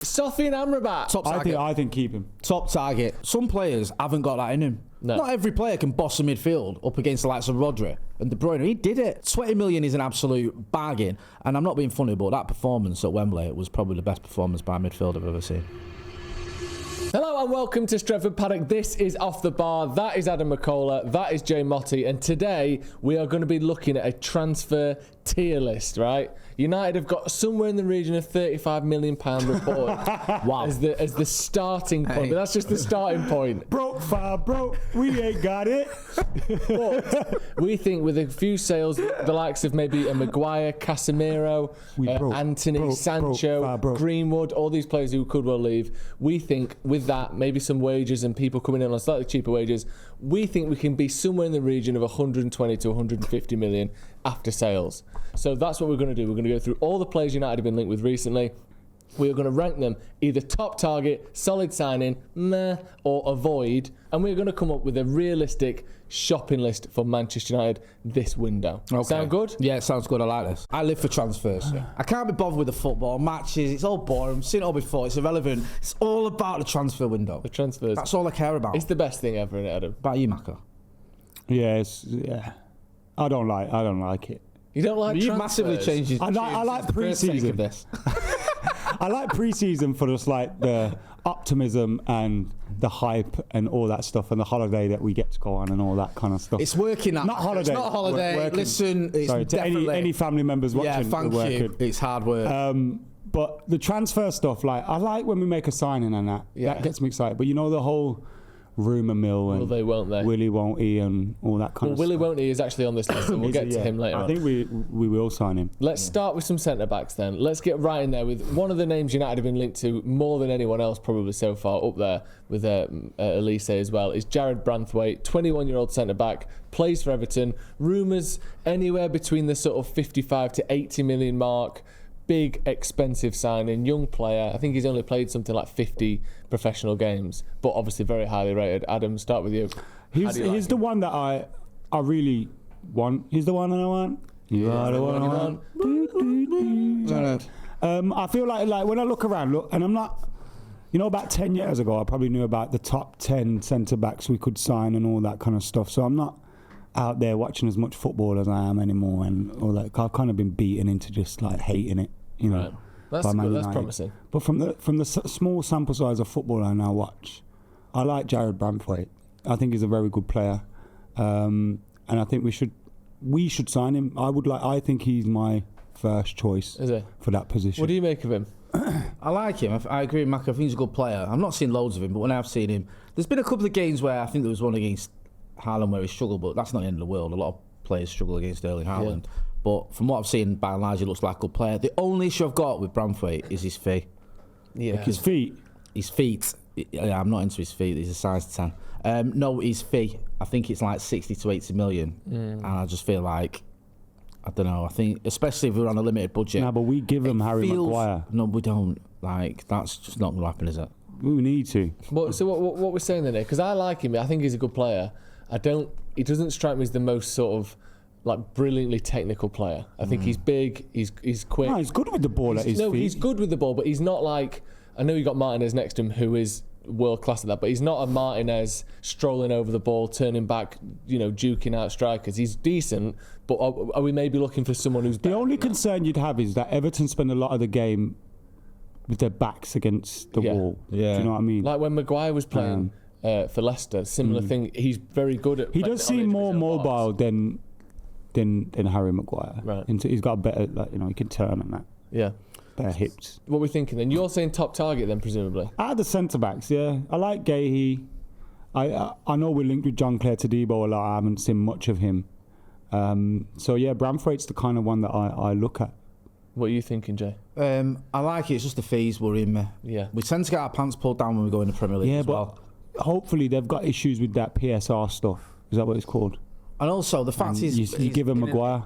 Sophie and Amrabat. Top target. I think keep him. Top target. Some players haven't got that in him. No. Not every player can boss a midfield up against the likes of Rodri and De Bruyne. He did it. 20 million is an absolute bargain. And I'm not being funny, but that performance at Wembley was probably the best performance by a midfield I've ever seen. Hello and welcome to Stretford Paddock. This is Off the Bar. That is Adam McCullough. That is Jay Motti. And today we are going to be looking at a transfer tier list, right? United have got somewhere in the region of £35 million report Wow. as the starting point. But that's just the starting point. Broke, we ain't got it. But we think with a few sales, the likes of maybe a Maguire, Casemiro, Anthony, Sancho, Greenwood, all these players who could well leave, we think with that, maybe some wages and people coming in on slightly cheaper wages, we think we can be somewhere in the region of 120 to 150 million after sales. So that's what we're going to do. We're going to go through all the players United have been linked with recently. We are going to rank them either top target, solid signing, meh, or avoid. And we're going to come up with a realistic shopping list for Manchester United this window. Okay. Sound good? Yeah, it sounds good. I like this. I live for transfers. I can't be bothered with the football matches. It's all boring. I've seen it all before. It's irrelevant. It's all about the transfer window. The transfers. That's all I care about. It's the best thing ever, isn't it, Adam? About you, Maka? Yeah. I don't like it. You don't like You transfers? massively changed his I like pre-season. of this. I like pre-season for just like the optimism and the hype and all that stuff and the holiday that we get to go on and all that kind of stuff. It's working. Not holiday. It's not a holiday. Working. Listen, it's Sorry, to definitely... any family members watching. Yeah, thank you. It's hard work. But the transfer stuff, like I like when we make a signing and that. Yeah. That gets me excited. But you know the whole rumour mill and Will they, won't they? Willie, won't he, and all that kind of Willie, stuff. won't he is actually on this list, and we'll get to him later on. I think we will sign him. Let's start with some centre-backs then. Let's get right in there with one of the names United have been linked to more than anyone else probably so far, up there with Elise as well, is Jared Branthwaite, 21-year-old centre-back, plays for Everton. Rumours anywhere between the sort of 55 to 80 million mark. Big, expensive signing, young player. I think he's only played something like 50 professional games, but obviously very highly rated. Adam, start with you. He's the one that I really want. He's the one that I want. You are the one I want. I feel like when I look around, and I'm not, about 10 years ago, I probably knew about the top 10 centre-backs we could sign and all that kind of stuff. So I'm not out there watching as much football as I am anymore and all that. I've kind of been beaten into just like hating it. Right. That's good. That's promising. But from the small sample size of football I now watch, I like Jared Branthwaite. I think he's a very good player, and I think we should sign him. I think he's my first choice for that position. What do you make of him? I like him. I agree with Mac. I think he's a good player. I've not seen loads of him, but when I've seen him, there's been a couple of games where I think there was one against Haaland where he struggled, but that's not the end of the world. A lot of players struggle against Erling Haaland. Yeah. But from what I've seen, by and large, he looks like a good player. The only issue I've got with Branthwaite is his fee. Yeah. His feet? His feet. Yeah, I'm not into his feet. He's a size 10. No, his fee. I think it's like 60 to 80 million. And I just feel like, I don't know, I think, especially if we're on a limited budget. No, but we give him Harry Maguire. No, we don't. Like, that's just not going to happen, is it? We need to. So what we're saying then, because I like him, I think he's a good player. He doesn't strike me as the most sort of like brilliantly technical player. I think he's big, he's quick. No, he's good with the ball at his feet. He's good with the ball, but he's not like, I know you got Martinez next to him who is world class at that, but he's not a Martinez strolling over the ball, turning back, duking out strikers. He's decent, but are we maybe looking for someone who's better? The only concern you'd have is that Everton spend a lot of the game with their backs against the wall. Yeah. Do you know what I mean? Like when Maguire was playing for Leicester, similar thing. He's very good at. He does seem more mobile than Harry Maguire. Right. He's got a better, he can turn and that. Yeah. Better hips. What are we thinking then? You're saying top target then, presumably? Out of the centre backs, yeah. I like Gahey. I know we're linked with John Clare Todibo a lot. I haven't seen much of him. So yeah, Branthwaite's the kind of one that I look at. What are you thinking, Jay? I like it. It's just the fees worrying me. Yeah. We tend to get our pants pulled down when we go in the Premier League as well. Hopefully they've got issues with that PSR stuff. Is that what it's called? And also the fact is, you give him Maguire.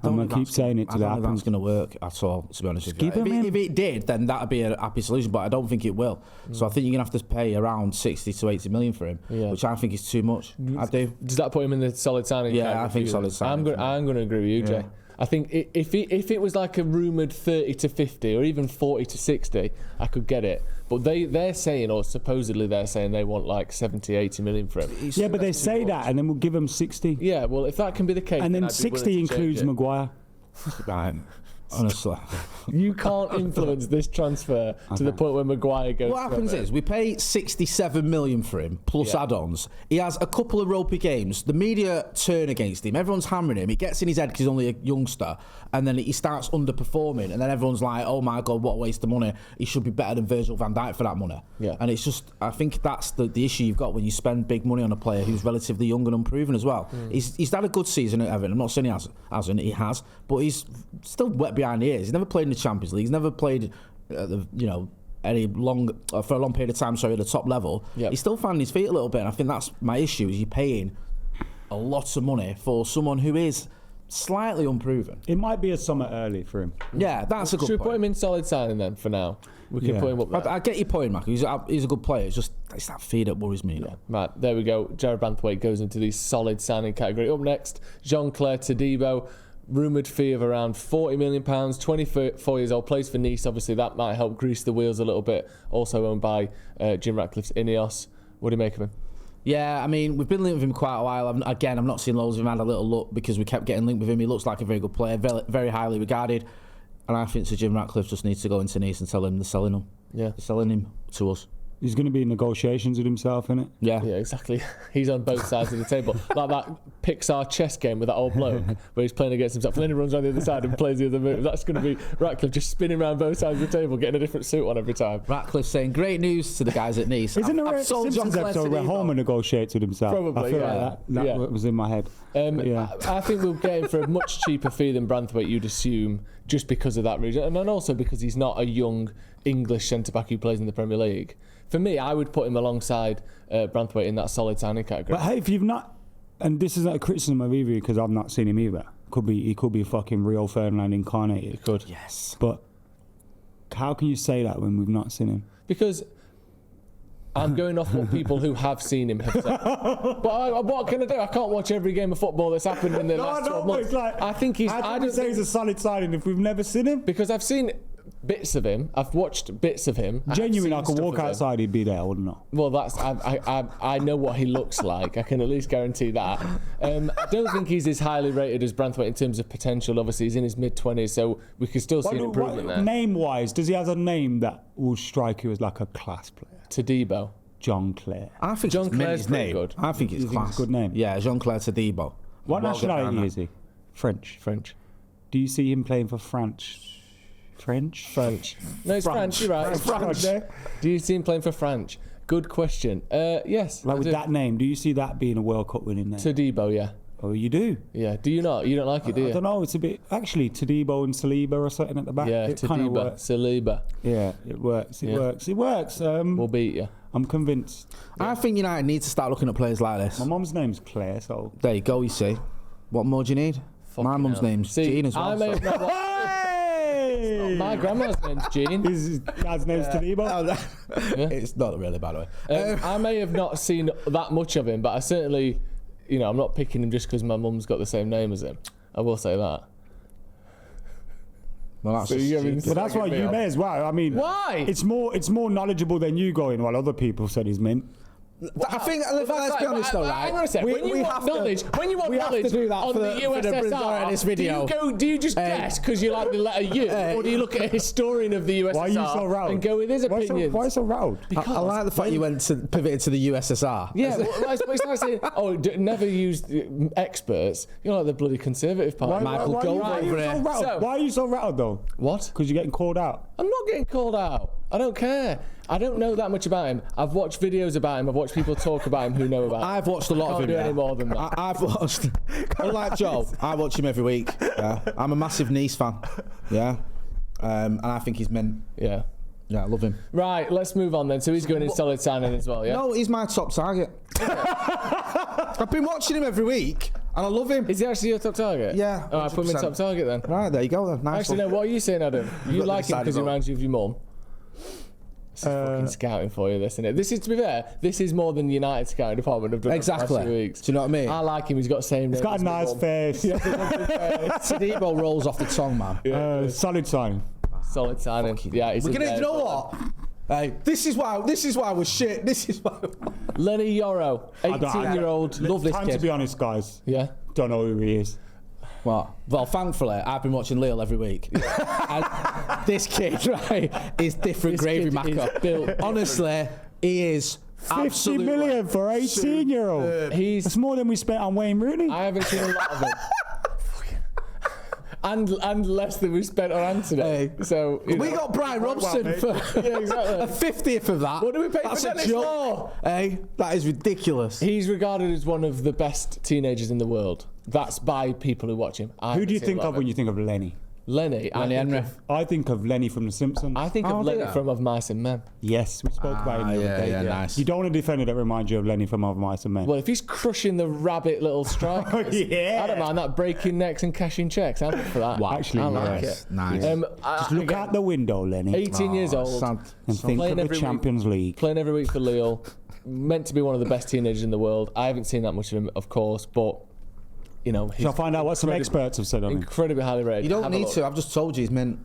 I'm going to keep saying it to that. I don't think that's going to work at all, to be honest with you. Keep him if it did, then that would be a happy solution, but I don't think it will. So I think you're going to have to pay around 60 to 80 million for him, which I think is too much. I do. Does that put him in the solid signing? Yeah, I think solid signing. I'm going to agree with you, Jay. I think if it was like a rumoured 30 to 50 or even 40 to 60, I could get it. But they're saying, or supposedly they're saying, they want like 70, 80 million for him. Yeah, but they say that and then we'll give them 60. Yeah, well, if that can be the case... And then 60 includes Maguire. Right. Honestly, you can't influence this transfer to the point where Maguire goes. What happens is we pay 67 million for him plus add-ons. He has a couple of ropey games. The media turn against him. Everyone's hammering him. It gets in his head because he's only a youngster, and then he starts underperforming. And then everyone's like, "Oh my God, what a waste of money! He should be better than Virgil van Dijk for that money." Yeah. And it's just, I think that's the issue you've got when you spend big money on a player who's relatively young and unproven as well. He's had a good season at Everton. I'm not saying he hasn't. He has, but he's still wet behind the ears. He's never played in the Champions League. He's never played, any long for a long period of time. Sorry, at the top level. Yep. He's still finding his feet a little bit. And I think that's my issue. Is you're paying a lot of money for someone who is slightly unproven. It might be a summer early for him. Yeah, that's a good Should we point. put him in solid signing then for now? We can put him up there. I get your point, Mac. He's a good player. It's that fee that worries me. Yeah. Right, there we go. Jared Branthwaite goes into the solid signing category. Up next, Jean-Claire Todibo. Rumoured fee of around £40 million, 24 years old, plays for Nice. Obviously, that might help grease the wheels a little bit. Also owned by Jim Ratcliffe's Ineos. What do you make of him? Yeah, I mean, we've been linked with him quite a while. I'm not seeing loads of him. I had a little look because we kept getting linked with him. He looks like a very good player, very, very highly regarded. And I think Sir Jim Ratcliffe just needs to go into Nice and tell him they're selling him. Yeah. They're selling him to us. He's going to be in negotiations with himself, innit? Yeah. Yeah, exactly. He's on both sides of the table. Like that Pixar chess game with that old bloke where he's playing against himself and then he runs around the other side and plays the other move. That's going to be Ratcliffe just spinning around both sides of the table, getting a different suit on every time. Ratcliffe saying, great news to the guys at Nice. Isn't there a Simpsons episode where Homer negotiates with himself? Probably, I feel like that was in my head. I think we'll get him for a much cheaper fee than Branthwaite, you'd assume, just because of that reason. And then also because he's not a young English centre-back who plays in the Premier League. For me, I would put him alongside Branthwaite in that solid signing category. But hey, if you've not, and this isn't a criticism of either because I've not seen him either. He could be fucking Rio Ferdinand incarnated. He could. Yes. But how can you say that when we've not seen him? Because I'm going off what people who have seen him have said. But what can I do? I can't watch every game of football that's happened in the last 12 months. Like, I think he's... I don't say he's a solid signing if we've never seen him. Because I've seen bits of him. I've watched bits of him. Genuinely, I could walk outside, he'd be there, wouldn't I? Well, that's I know what he looks like. I can at least guarantee that. I don't think he's as highly rated as Branthwaite in terms of potential. Obviously, he's in his mid-20s, so we can still see an improvement there. Name-wise, does he have a name that will strike you as like a class player? Todibo. Jean-Claire. I think Jean-Claire's name. good. I think it's class. It's a good name. Yeah, Jean-Claire Todibo. What nationality is he? French. Do you see him playing for France? French. No, it's French. You're right. It's French. Do you see him playing for France? Good question. Yes. Like with that name, do you see that being a World Cup winning name? Todibo, yeah. Oh, you do? Yeah. Do you not? You don't like it, do you? I don't know. It's a bit actually Todibo and Saliba or something at the back. Yeah, it Todibo, Saliba. Yeah, it works. It works. We'll beat you. I'm convinced. I think United need to start looking at players like this. My mum's name's Claire, so there you go. You see, what more do you need? My mum's name's Jean as well. I may have not my grandma's name's Jean. His dad's name's Todibo. It's not really, by the way. I may have not seen that much of him, but I certainly, I'm not picking him just because my mum's got the same name as him. I will say that. Well, that's that's why you may as well. I mean, why? It's more knowledgeable than you going while other people said he's mint. I think, let's be honest though, right? Hang on a sec. When you want knowledge on the USSR, do you just guess because you like the letter U, or do you look at a historian of the USSR why are you so rattled? And go with his opinions? Why so rattled? I like the fact you pivoted to the USSR. Yeah, it's like saying, never used experts. You're like the bloody Conservative Party. Michael Gove over here. Why are you so rattled though? What? Because you're getting called out. I'm not getting called out. I don't care. I don't know that much about him. I've watched videos about him. I've watched people talk about him who know about him. I've watched a lot of him. I can't do any more than that. I've watched, unlike Joe, I watch him every week. Yeah. I'm a massive Nice fan. Yeah. And I think he's meant. Yeah. Yeah, I love him. Right, let's move on then. So he's going in solid signing as well, yeah? No, he's my top target. I've been watching him every week and I love him. Is he actually your top target? Yeah. Oh, I put him in top target then. Right, there you go then. Nice actually, no, what are you saying, Adam? You like him because he reminds you of your mum? This is fucking scouting for you, this, isn't it? This is, to be fair, this is more than United scouting department have done Exactly. the last few weeks. Do you know what I mean? I like him. He's got the same. He's got a nice face. Tadibo rolls off the tongue, man. Solid sign. Solid signing. Yeah, he's We're gonna. in there. You know what? Hey, this is why we're shit. This is why. Lenny Yoro, 18-year-old. Love this Time kid. to be honest, guys. Yeah. Don't know who he is. What? Well, thankfully, I've been watching Lille every week. And this kid, right, is different This gravy kid maker. is built. Honestly, he is 50 million for 18-year-old. That's more than we spent on Wayne Rooney. I haven't seen a lot of him. And less than we spent on Anthony. Hey. So We got Brian Robson for yeah, exactly. a 50th of that. What do we pay That's for a Dennis joke. Law? Hey, that is ridiculous. He's regarded as one of the best teenagers in the world. That's by people who watch him. Who do you think of when you think of Lenny? Lenny Henry. I think of Lenny from The Simpsons. I think Oh, of do Lenny you? from Of Mice and Men. Yes, we spoke about him the other day. nice. You don't want a defender that reminds you of Lenny from Of Mice and Men. Well, if he's crushing the rabbit little strikers, Yeah. I don't mind that, breaking necks and cashing checks. I'm up for that. Wow. Actually, I like yes. it. Nice. Just look out the window, Lenny, 18 years old, Sad. and think playing of the every week. Champions League. playing every week for Lille, meant to be one of the best teenagers in the world. I haven't seen that much of him, of course, but you know, he's Shall I find out what some experts have said on him? incredibly highly rated. You don't Have a need look. to. I've just told you he's meant.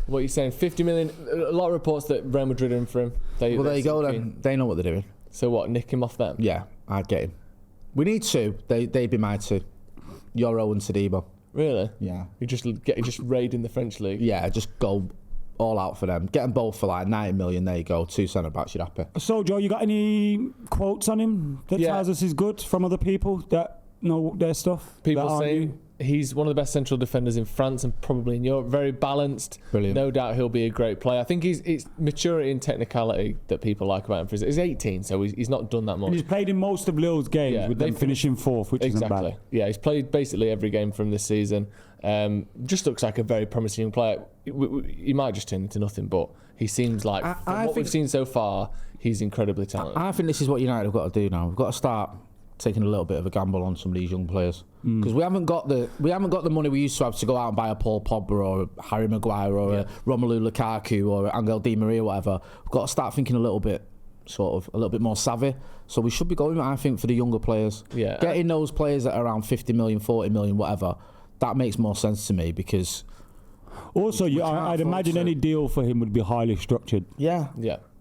What are you saying? 50 million. A lot of reports that Real Madrid are in for him. Well, there you go seem then. keen. They know what they're doing. So what? Nick him off them? Yeah, I'd get him. We need two. They'd be my two. Yoro and Tadibo. Really? Yeah. You just raiding the French league. Yeah, just go all out for them. Get them both for like 90 million. There you go. 2 centre backs. You're happy. So, Joe, you got any quotes on him that Yeah. tells us he's good from other people that know their stuff? People that aren't saying you? he's one of the best central defenders in France and probably in Europe. Very balanced. Brilliant. No doubt he'll be a great player. I think it's maturity and technicality that people like about him. He's 18, so he's not done that much. And he's played in most of Lille's games Yeah, with they them finishing fourth, which isn't Exactly. bad. Yeah, he's played basically every game from this season. Just looks like a very promising young player. He might just turn into nothing, but he seems like, from what think- we've seen so far, he's incredibly talented. I think this is what United have got to do now. We've got to start taking a little bit of a gamble on some of these young players because we haven't got the money we used to have to go out and buy a Paul Pogba or a Harry Maguire or a Romelu Lukaku or a Angel Di Maria or whatever. We've got to start thinking a little bit more savvy. So we should be going, I think, for the younger players. Yeah. Getting those players at around 50 million, 40 million, whatever. That makes more sense to me because Also, can't I'd afford imagine to. any deal for him would be highly structured Yeah.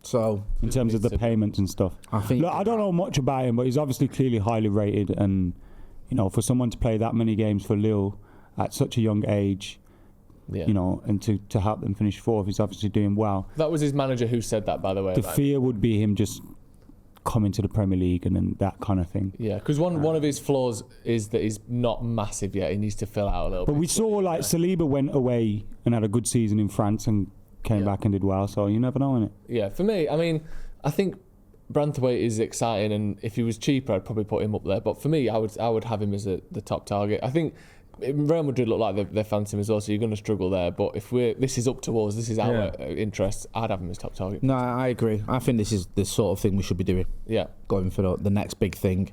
So in terms of the payments and stuff. I think Look, I don't know much about him, but he's obviously clearly highly rated. And, you know, for someone to play that many games for Lille at such a young age, Yeah. you know, and to help them finish fourth, he's obviously doing well. That was his manager who said that, by the way. The about him. fear would be him just coming to the Premier League and then that kind of thing. Yeah, because one of his flaws is that he's not massive yet. He needs to fill out a little bit. But we saw like Saliba went away and had a good season in France and came back and did well. So you never know, innit? Yeah, for me, I mean, I think Branthwaite is exciting, and if he was cheaper, I'd probably put him up there. But for me, I would have him as the top target. I think Real Madrid look like they're fancying him as well, so you're going to struggle there. But if this is up to us, this is our interest, I'd have him as top target. No, I agree. I think this is the sort of thing we should be doing. Yeah, Going for the next big thing.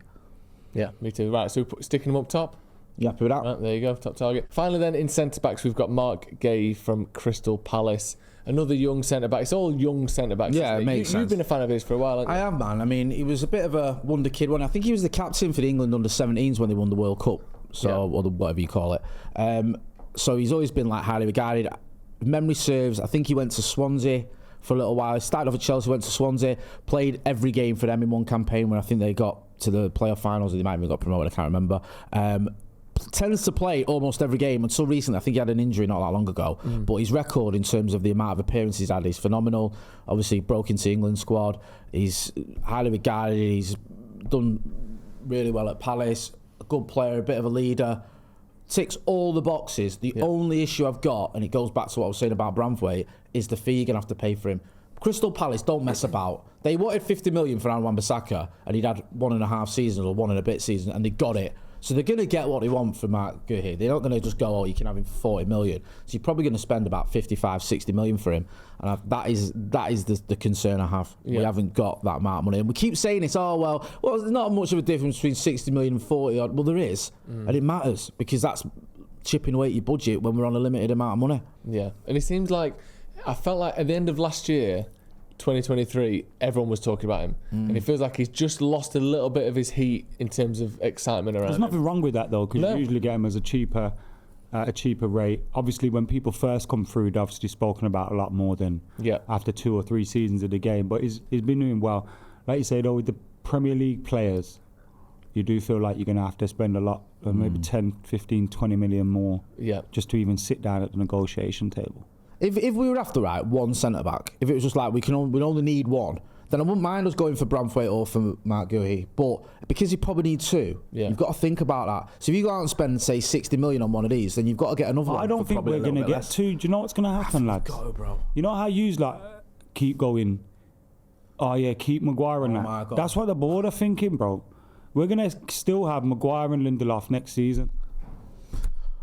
yeah, me too. Right, so sticking him up top. You happy with that? Right, there you go, top target. Finally, then in centre backs, we've got Mark Gay from Crystal Palace. Another young centre back. It's all young centre backs. Yeah, isn't it makes You've sense. been a fan of his for a while, haven't you? I am, man. I mean, he was a bit of a wonder kid when I think he was the captain for the England under-17s when they won the World Cup. So, or whatever you call it. So he's always been like highly regarded. If memory serves, I think he went to Swansea for a little while. He started off at Chelsea, went to Swansea, played every game for them in one campaign when I think they got to the playoff finals, or they might have even got promoted, I can't remember. Tends to play almost every game until recently. I think he had an injury not that long ago, but his record in terms of the amount of appearances he's had is phenomenal. Obviously broke into the England squad. He's highly regarded. He's done really well at Palace. A good player, a bit of a leader. Ticks all the boxes. The only issue I've got, and it goes back to what I was saying about Branthwaite, is the fee you're going to have to pay for him. Crystal Palace don't mess about. They wanted 50 million for Aaron Wan-Bissaka, and he'd had 1.5 seasons or 1 and a bit season, and they got it. So they're going to get what they want from Mark Guehi. They're not going to just go, oh, you can have him for 40 million. So you're probably going to spend about 55, 60 million for him. And that is the concern I have. Yeah. We haven't got that amount of money. And we keep saying it's, well, there's not much of a difference between 60 million and 40 odd. Well, there is. And it matters because that's chipping away at your budget when we're on a limited amount of money. Yeah, and it seems like I felt like at the end of last year, 2023, everyone was talking about him. And it feels like he's just lost a little bit of his heat in terms of excitement around There's nothing wrong with that, though, because you usually get him as a cheaper rate. Obviously, when people first come through, they're obviously spoken about a lot more than after 2 or 3 seasons of the game. But he's been doing well. Like you say, though, with the Premier League players, you do feel like you're going to have to spend a lot, maybe 10, 15, 20 million more just to even sit down at the negotiation table. If we would have to write one centre-back, if it was just like we only need one, then I wouldn't mind us going for Branthwaite or for Mark Guehi. But because you probably need 2, you've got to think about that. So if you go out and spend, say, 60 million on one of these, then you've got to get another one. I don't think we're going to get 2. Do you know what's going to happen, lads? Go, bro. You know how you keep going, keep Maguire and that? That's what the board are thinking, bro. We're going to still have Maguire and Lindelof next season.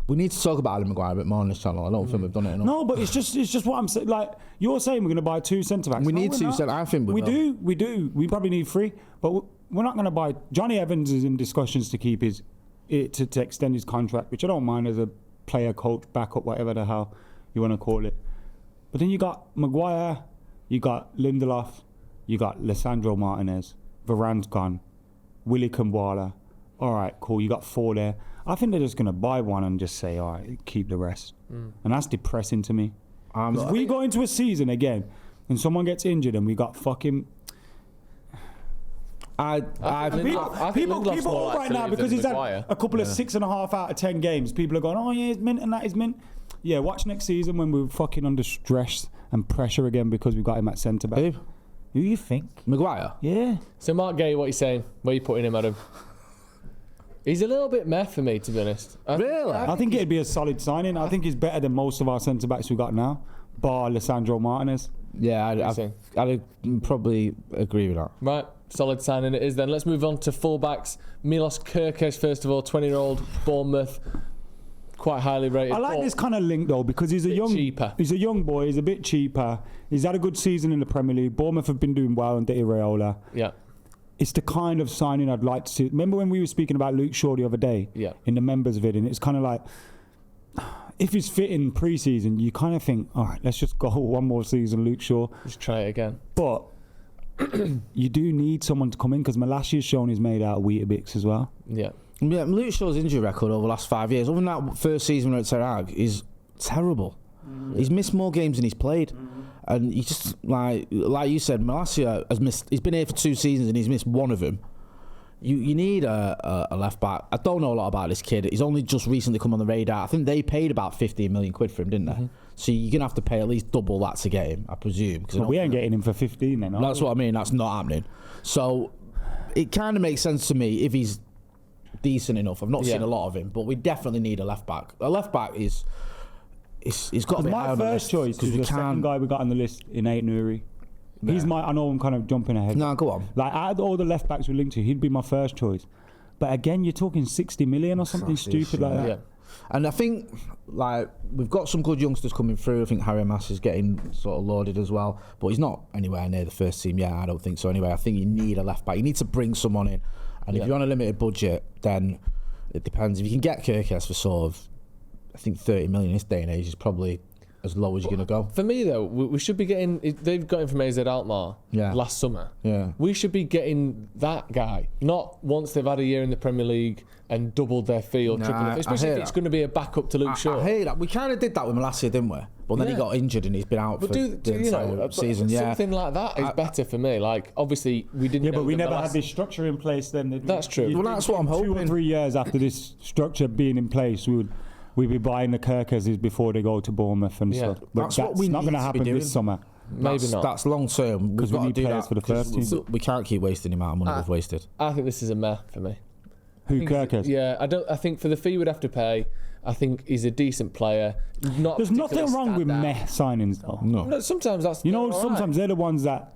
We need to talk about Ali Maguire a bit more on this channel. I don't think we've done it enough. No, but it's just what I'm saying. Like, you're saying we're going to buy 2 centre-backs. We need 2 centre. I think we will. We do. We probably need 3. But we're not going to buy... Johnny Evans is in discussions to keep to extend his contract, which I don't mind as a player, coach, backup, whatever the hell you want to call it. But then you got Maguire, you got Lindelof, you got Lisandro Martinez, Varane's gone, Willy Kambwala. All right, cool. You got 4 there. I think they're just going to buy one and just say, all right, keep the rest. And that's depressing to me. If we go into a season again and someone gets injured and we got fucking... People right now, because he's had a couple of 6.5 out of 10 games, people are going, oh yeah, he's mint and that is mint. Yeah, watch next season when we're fucking under stress and pressure again because we've got him at centre-back. Who you think? Maguire? Yeah. So Mark Gay, what are you saying? Where are you putting him, Adam? He's a little bit meh for me, to be honest. Really? I think it'd be a solid signing. I think he's better than most of our centre-backs we've got now, bar Lisandro Martinez. Yeah, I'd probably agree with that. Right, solid signing it is then. Let's move on to full-backs. Milos Kerkez, first of all, 20-year-old, Bournemouth, quite highly rated. I like this kind of link, though, because he's a young boy, he's a bit cheaper. He's had a good season in the Premier League. Bournemouth have been doing well under Iraola. Yeah. It's the kind of signing I'd like to see. Remember when we were speaking about Luke Shaw the other day in the members vid, and it's kind of like, if he's fit in pre-season, you kind of think, all right, let's just go one more season, Luke Shaw. Let's try it again. But you do need someone to come in because Malassia's shown he's made out of Weetabix as well. Yeah, Luke Shaw's injury record over the last 5 years, other than that first season at Terag, is terrible. He's missed more games than he's played. And you just, like you said, Malassia has missed. He's been here for 2 seasons and he's missed 1 of them. You need a left back. I don't know a lot about this kid. He's only just recently come on the radar. I think they paid about 15 million quid for him, didn't they? So you're gonna have to pay at least double that to get him, I presume. Well, we ain't getting him for 15 then. That's what I mean. That's not happening. So it kind of makes sense to me if he's decent enough. I've not seen a lot of him, but we definitely need a left back. A left back is. He's got to be my first choice is the second guy we got on the list in Nuri. He's I know I'm kind of jumping ahead. No, go on. Like, out of all the left backs we linked to, he'd be my first choice. But again, you're talking 60 million or something stupid like that. Yeah. And I think, like, we've got some good youngsters coming through. I think Harry Mass is getting sort of lauded as well. But he's not anywhere near the first team yet. I don't think so anyway. I think you need a left back. You need to bring someone in. And if you're on a limited budget, then it depends. If you can get Kerkez for sort of, I think 30 million in this day and age is probably as low as you're going to go. For me, though, we should be getting... They've got him from AZ Alkmaar last summer. Yeah. We should be getting that guy, not once they've had a year in the Premier League and doubled their fee or tripled it. Especially if it's going to be a backup to Luke Shaw. I hear that. We kind of did that with Malacia, didn't we? But then he got injured and he's been out for the entire season. Something like that is better for me. Like, obviously, we didn't know... Yeah, but we never had this structure in place then. That's true. Well, that's what I'm hoping. 2 or 3 years after this structure being in place, we'd be buying the Kerkezes before they go to Bournemouth and stuff. But that's what not going to happen this summer. Maybe not. That's long term. Because we need players for the first team. We can't keep wasting the amount of money we've wasted. I think this is a meh for me. Who, Kerkez? Yeah, I think for the fee we'd have to pay, I think he's a decent player. There's nothing wrong with meh signings, though. No, sometimes that's... sometimes they're the ones that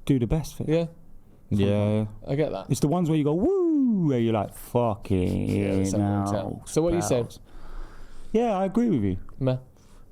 do the best for you. Yeah. I get that. It's the ones where you go, woo, where you're like, fucking no. So what are you saying? Yeah, I agree with you. Meh.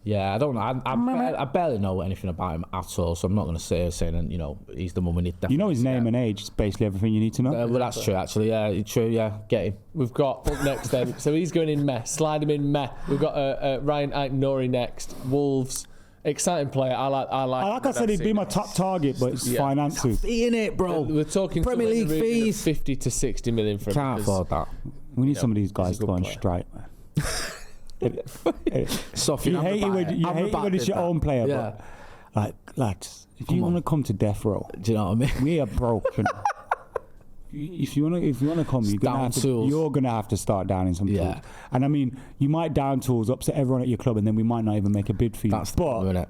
Yeah, I don't know. I barely know anything about him at all, so I'm not going to say that, he's the one we need. You know his name and age is basically everything you need to know. Well, that's true, actually. Yeah, true. Yeah, get him. We've got up next then. So he's going in meh. Slide him in meh. We've got Ryan Ait-Nouri next. Wolves. Exciting player. I like. Like I said, he'd be my top target, but it's finances. In it, bro. We're talking Premier League fees. 50 to 60 million for him. Can't afford that. We need some of these guys going straight, man. You hate it when it's your own player, but like, lads, if you want to come to death row, do you know what I mean? We are broken. If you want to come, you're gonna have to start downing some tools. And I mean, you might down tools, upset everyone at your club, and then we might not even make a bid for you. But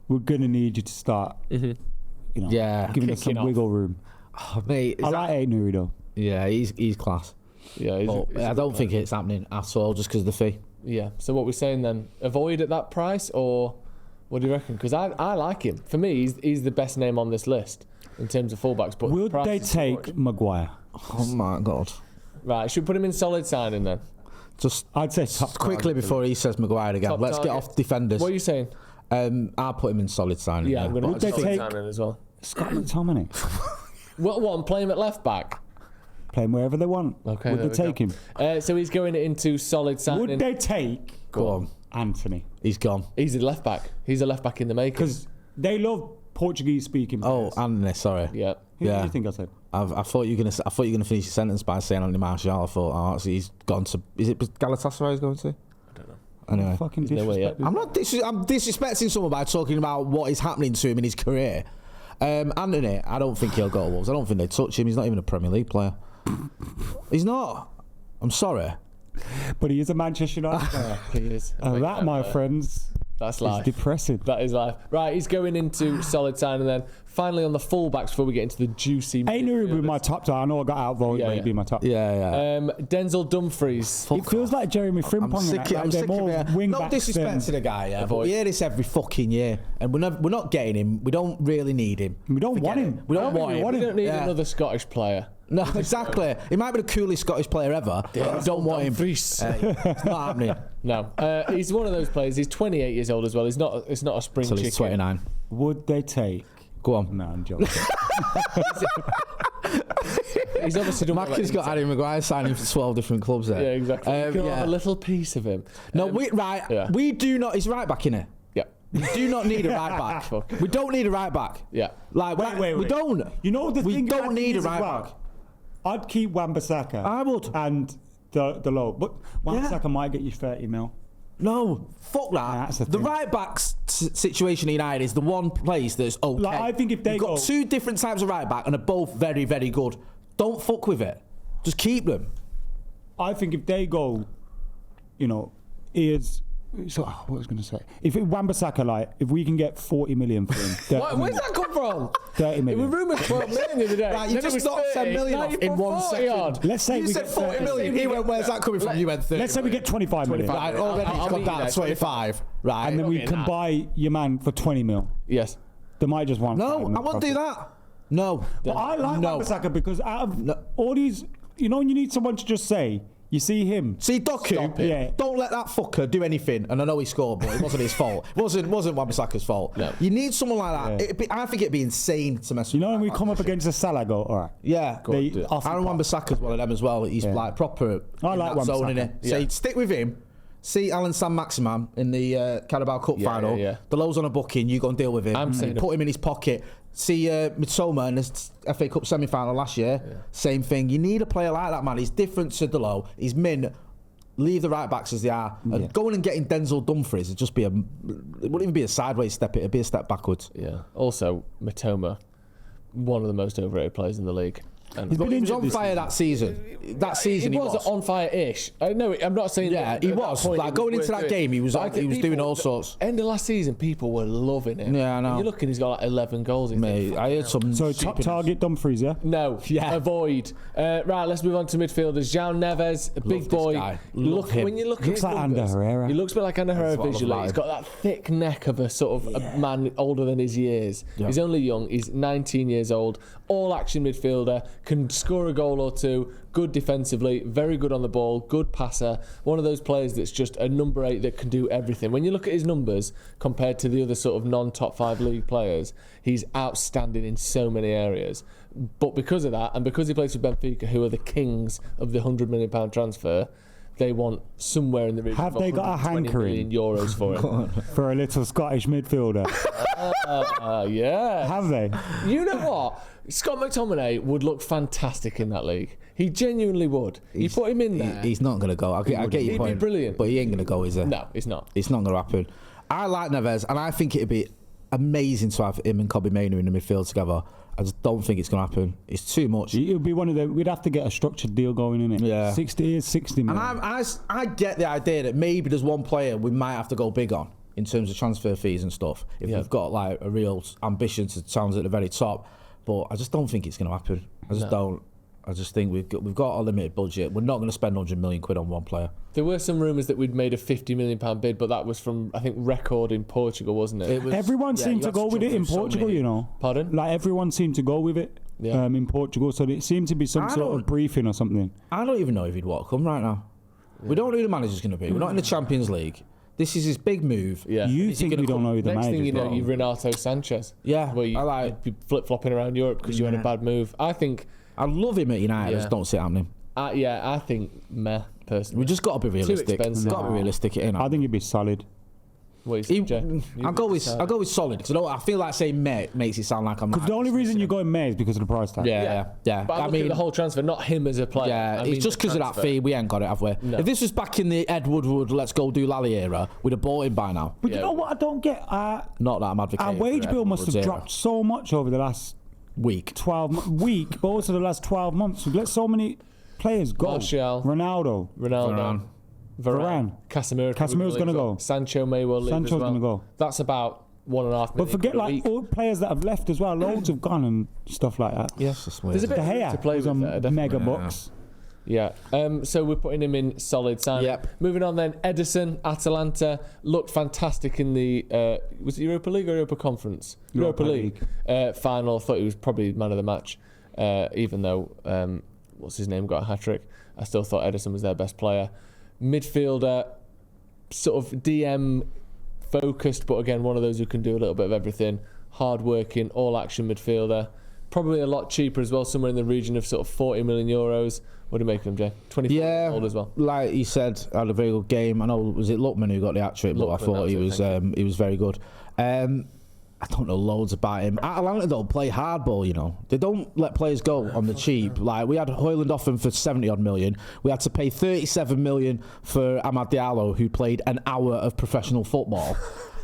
we're gonna need you to start, giving us some wiggle room. Oh, mate, I like Nuri though. Yeah, he's class. Yeah, I don't think it's happening at all just because of the fee. Yeah. So what we're saying then? Avoid at that price, or what do you reckon? Because I like him. For me, he's the best name on this list in terms of fullbacks. But will they take Maguire? Oh my God! Right, should we put him in solid signing then? I'd say top quickly before he says Maguire again. Let's get off defenders. What are you saying? I'll put him in solid signing. Yeah, I'm going to put solid signing as well. Scott McTominay. What one? Play him at left back. Play him wherever they want. Okay, would they take him? So he's going into solid signing. Would they take? Go on, Anthony. He's gone. He's a left back. He's a left back in the making. Because they love Portuguese speaking players. Oh, Anthony. Sorry. Yeah. Who do you think I said? I thought you were gonna finish your sentence by saying Anthony Martial. I thought, so he's gone to. Is it Galatasaray he's going to? I don't know. Anyway, fucking disrespect. I'm disrespecting someone by talking about what is happening to him in his career. Anthony, I don't think he'll go to Wolves. I don't think they touch him. He's not even a Premier League player. He's not. I'm sorry. But he is a Manchester United player. He is. That, my friends, that's life. It's depressing. That is life. Right, he's going into solid sign, and then finally on the fullbacks before we get into the juicy. Nuri would be my top tie. I know I got outvoted, but he'd be my top. Yeah. Denzel Dumfries. It feels like Jeremy Frimpong. I'm sick of it. Not disrespecting the guy, but we hear this every fucking year, and we're not getting him. We don't really need him. We don't want him. We don't want him. We don't need another Scottish player. No, exactly. He might be the coolest Scottish player ever. But don't want him. It's not happening. No, he's one of those players. He's 28 years old as well. It's not a spring chicken. He's 29. Would they take? Go on. No, I'm joking. He's obviously done. Mackie's got Harry Maguire signing for 12 different clubs there. Yeah, exactly. A little piece of him. No, we do not. He's right back in it. Yeah. We do not need a right back. We don't need a right back. Yeah. Wait. We don't. You know the thing. We don't need a right back. I'd keep Wan-Bissaka. I would. And the low. But Wan-Bissaka might get you 30 mil. No, fuck that. The right back situation in United is the one place that's okay. I think if you've got two different types of right back and they're both very, very good. Don't fuck with it. Just keep them. I think if they go, So what was I going to say? If Wan-Bissaka, if we can get 40 million for him, where's that come from? 30 million. It was rumoured 12 million the other day. Right, you just knocked 10 million off in 1 second. Let's say you said 40 million. He went, where's that coming from? You went 30. Let's say we get 25 million. Right, already he's got down to 25. Right. And then we can buy your man for 20 mil. Yes. They might just want. No, I won't do that. No. But I like Wan-Bissaka because out of all these, when you need someone to just say, you see him. See Doku? Yeah. Don't let that fucker do anything. And I know he scored, but it wasn't his fault. It wasn't Wan-Bissaka's fault. No. You need someone like that. I think it'd be insane to mess with. When we come up against a Salah, go, all right. Yeah. Aaron Wan-Bissaka's one of them as well. He's like proper. I like Wan-Bissaka. Zone in it. So stick with him. See Alan Saint-Maximin in the Carabao Cup final. Yeah. The low's on a booking. You go and deal with him. Put him in his pocket. See Mitoma in the FA Cup semi-final last year. Yeah. Same thing. You need a player like that, man. He's different to Delo. He's min. Leave the right backs as they are. And going and getting Denzel Dumfries would just be it wouldn't even be a sideways step. It'd be a step backwards. Yeah. Also, Mitoma, one of the most overrated players in the league. And he was on fire that season. He was on fire-ish. No, I'm not saying. Yeah, he was. Like going into that game, he was doing all sorts. End of last season, people were loving it. Yeah, I know. You're looking, he's got 11 goals. Mate, I heard some. So top target Dumfries, yeah? No, avoid. Right, let's move on to midfielders. João Neves, a big boy. When you look at his like Ander Herrera. He looks a bit like Ander Herrera visually. He's got that thick neck of a man older than his years. Yeah. He's only young. He's 19 years old. All-action midfielder. Can score a goal or two. Good defensively. Very good on the ball. Good passer. One of those players that's just a number 8 that can do everything. When you look at his numbers compared to the other sort of non-top 5 league players, he's outstanding in so many areas. But because of that, and because he plays for Benfica, who are the kings of the £100 million transfer, they want somewhere in the region Have of they got a 120 million euros for it. For a little Scottish midfielder? Yeah. Have they? You know what? Scott McTominay would look fantastic in that league. He genuinely would. You put him in there. He's not going to go. I get your He'd point. be brilliant. But he ain't going to go, is he? No, he's not. It's not going to happen. I like Neves, and I think it'd be amazing to have him and Kobbie Mainoo in the midfield together. I just don't think it's going to happen. It's too much. It would be one of the. We'd have to get a structured deal going in it. Yeah. 60 is 60 million. And I get the idea that maybe there's one player we might have to go big on in terms of transfer fees and stuff. If we've got like a real ambition to challenge at the very top, but I just don't think it's going to happen. I just don't. I just think we've got a limited budget. We're not going to spend 100 million quid on one player. There were some rumours that we'd made a £50 million bid, but that was from, I think, Record in Portugal, wasn't it? Everyone seemed to go with it in Portugal, you know. Pardon? Like everyone seemed to go with it in Portugal, so it seemed to be some sort of briefing or something. I don't even know if he'd want to come right now. We don't know who the manager's going to be. We're not in the Champions League. This is his big move. Yeah. You think we don't know who the Next manager is? thing you know, you're Renato Sanchez. Yeah, Where you'd be flip-flopping around Europe because you had a bad move. I love him at United. I just don't see it happening. I think meh, personally. We just got to be realistic. Too expensive. Got to be realistic. I think he'd be solid. What do you think, Jay? I'll go with solid because I feel like saying meh makes it sound like I'm. Because the only reason you're going meh is because of the price tag. Yeah. But I mean, the whole transfer, not him as a player. Yeah, it's just because of that fee. We ain't got it, have we? No. If this was back in the Ed Woodward, let's go do Lally era, we'd have bought him by now. But you know what I don't get? Not that I'm advocating. Our wage for bill Ed must have Woodward's dropped so much over the last week, but also the last 12 months. We've let so many players go. Martial. Ronaldo. Varane. Casemiro's going to go. Sancho may well leave Sancho's as well. going to go. That's about 1.5 million. But forget like all players that have left as well. Loads have gone and stuff like that. Yeah. There's a bit De Gea to play was with on there, mega definitely. bucks. Yeah. So we're putting him in solid sign. Yep. Moving on then, Ederson, Atalanta looked fantastic in the was it Europa League or Europa Conference? Europa League. Final. Thought he was probably man of the match, even though what's his name got a hat trick. I still thought Ederson was their best player. Midfielder, sort of DM focused, but again one of those who can do a little bit of everything. Hard working, all action midfielder. Probably a lot cheaper as well, somewhere in the region of sort of 40 million euros. What do you make of him, Jay? 24 years old as well. Like he said, had a very good game. I know, was it Lookman who got the hat trick, but I thought he was very good. I don't know loads about him. Atalanta don't play hardball, you know. They don't let players go on the cheap. Like, we had Højlund off him for 70 odd million. We had to pay 37 million for Amad Diallo, who played an hour of professional football.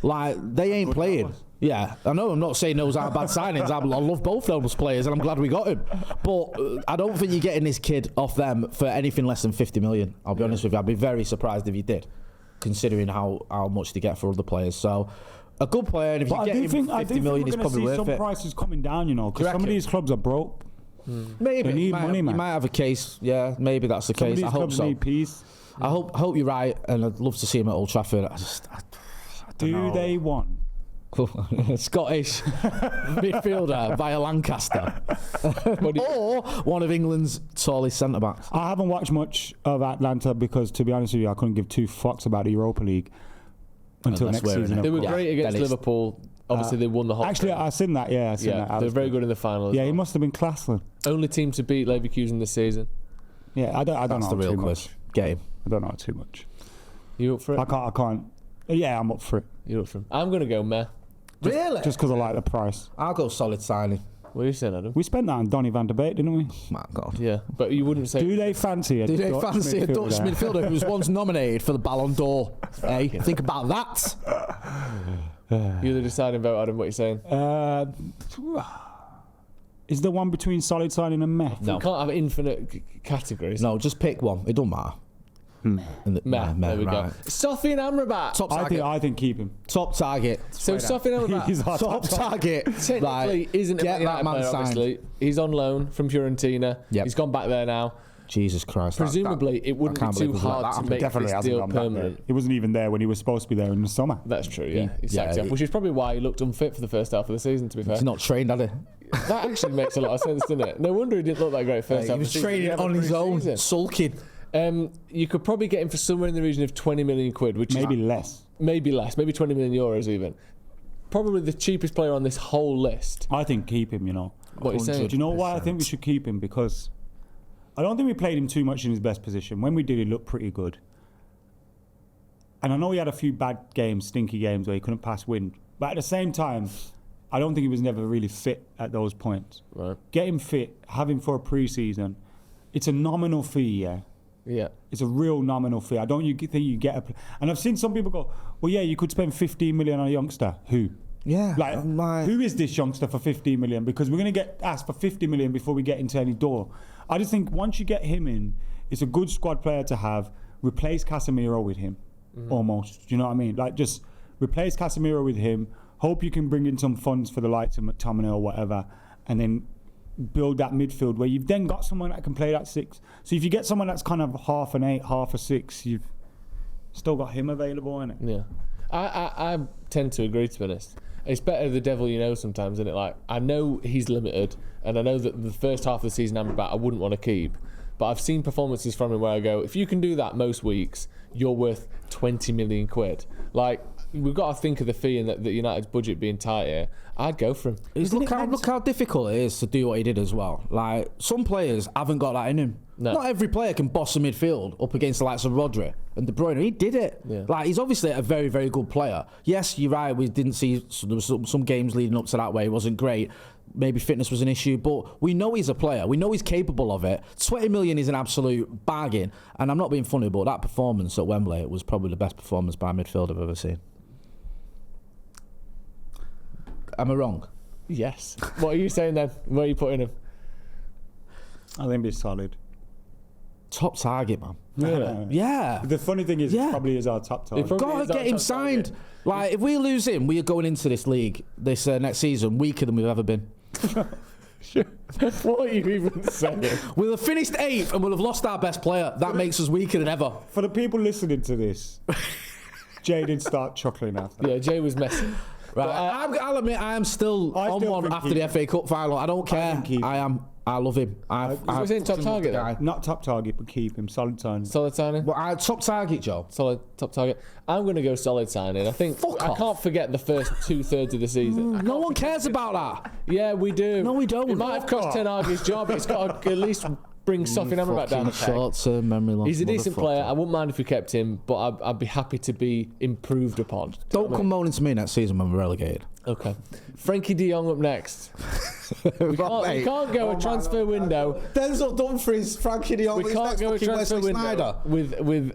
Like, they ain't playing. Yeah, I know. I'm not saying those aren't bad signings. I love both those players, and I'm glad we got him. But I don't think you're getting this kid off them for anything less than 50 million. I'll be honest with you. I'd be very surprised if you did, considering how much they get for other players. So, a good player, and if you get him 50 million, it's probably worth it. Some prices coming down, you know, because some of these clubs are broke. Maybe they need money, man. You might have a case. Yeah, maybe that's the case. I hope so. Need peace. I hope you're right, and I'd love to see him at Old Trafford. I don't know. Do they want Scottish midfielder via Lancaster or one of England's tallest centre backs? I haven't watched much of Atlanta because, to be honest with you, I couldn't give two fucks about the Europa League until next season. They were great against Liverpool. Obviously, they won the whole. Actually, I've seen that. Yeah, I've seen that. They're very good in the final. Yeah, he must have been class then. Only team to beat Leverkusen this season. Yeah, I don't know. That's the real quiz. Get him. I don't know too much. You up for it? I can't. Yeah, I'm up for it. You're up for it. I'm gonna go meh. Really? Just because I like the price. I'll go solid signing. What are you saying, Adam? We spent that on Donny van der Beek, didn't we? My God. Yeah, but you wouldn't say. Do they fancy a Dutch midfielder who was once nominated for the Ballon d'Or? Hey, think about that. You're the deciding vote, Adam. What are you saying? Is there one between solid signing and meh? No. You can't have infinite categories. No, just pick one. It don't matter. Meh. There we go. Sofian Amrabat. Top target. I think keep him. Top target. So Sofian Amrabat. He's our top target. Technically, isn't get a that man player, signed. Obviously. He's on loan from Fiorentina. Yep. He's gone back there now. Jesus Christ. Presumably, it wouldn't be too hard to make this deal permanent. He wasn't even there when he was supposed to be there in the summer. That's true, yeah. He sacked him, which is probably why he looked unfit for the first half of the season, to be fair. He's not trained, had he? That actually makes a lot of sense, doesn't it? No wonder he didn't look that great first half of the season. He was training on his own, sulking. You could probably get him for somewhere in the region of 20 million quid, which maybe is less. Maybe 20 million euros even. Probably the cheapest player on this whole list. I think keep him, you know. What are you saying? Do you know why I think we should keep him? Because I don't think we played him too much in his best position. When we did, he looked pretty good. And I know he had a few bad games, stinky games, where he couldn't pass wind. But at the same time, I don't think he was never really fit at those points. Right. Get him fit, have him for a pre-season. It's a nominal fee, yeah. Yeah. It's a real nominal fee. I don't think you get a... And I've seen some people go, well, yeah, you could spend 15 million on a youngster. Who? Yeah. Like, who is this youngster for 15 million? Because we're going to get asked for 50 million before we get into any door. I just think once you get him in, it's a good squad player to have. Replace Casemiro with him, almost. Do you know what I mean? Like, just replace Casemiro with him. Hope you can bring in some funds for the likes of McTominay or whatever, and then build that midfield where you've then got someone that can play that 6. So if you get someone that's kind of half an 8, half a 6, you've still got him available, innit? Yeah. I tend to agree, to be honest. It's better the devil you know sometimes, isn't it? Like, I know he's limited, and I know that the first half of the season I wouldn't want to keep. But I've seen performances from him where I go, if you can do that most weeks, you're worth 20 million quid. Like, we've got to think of the fee and the United's budget being tight here. I'd go for him. Look how difficult it is to do what he did as well. Like, some players haven't got that in him. No. Not every player can boss a midfield up against the likes of Rodri and De Bruyne. He did it. Yeah. Like, he's obviously a very, very good player. Yes, you're right. We didn't see there was some games leading up to that where he wasn't great. Maybe fitness was an issue, but we know he's a player. We know he's capable of it. 20 million is an absolute bargain. And I'm not being funny, but that performance at Wembley was probably the best performance by a midfield I've ever seen. Am I wrong? Yes. What are you saying then? Where are you putting him? I think he's solid. Top target, man. Really? Yeah. The funny thing is, it probably is our top target. Got to get him signed. Like, if we lose him, we are going into this league this next season weaker than we've ever been. What are you even saying? We'll have finished 8th and we'll have lost our best player. That makes us weaker than ever. For the people listening to this, Jay did start chuckling after. Yeah, Jay was messing. Right, I'll admit I am still on one after the FA Cup final. I don't care. I love him. Was he top target then? Not top target, but keep him. Solid signing. Solid signing? Well, top target, Joe. Solid top target. I'm going to go solid signing. I think I can't forget the first 2/3 of the season. No one cares about that. Yeah, we do. No, we don't. It might have cost Ten Hag's job. It's got to at least bring Sophie Amrabat down the peg. Short-term memory loss. He's a decent player. I wouldn't mind if we kept him, but I'd be happy to be improved upon. Don't come moaning to me next season when we're relegated. Okay. Frankie de Jong up next. We can't go a transfer window. Denzel Dumfries, Frankie de Jong. We can't go a transfer window with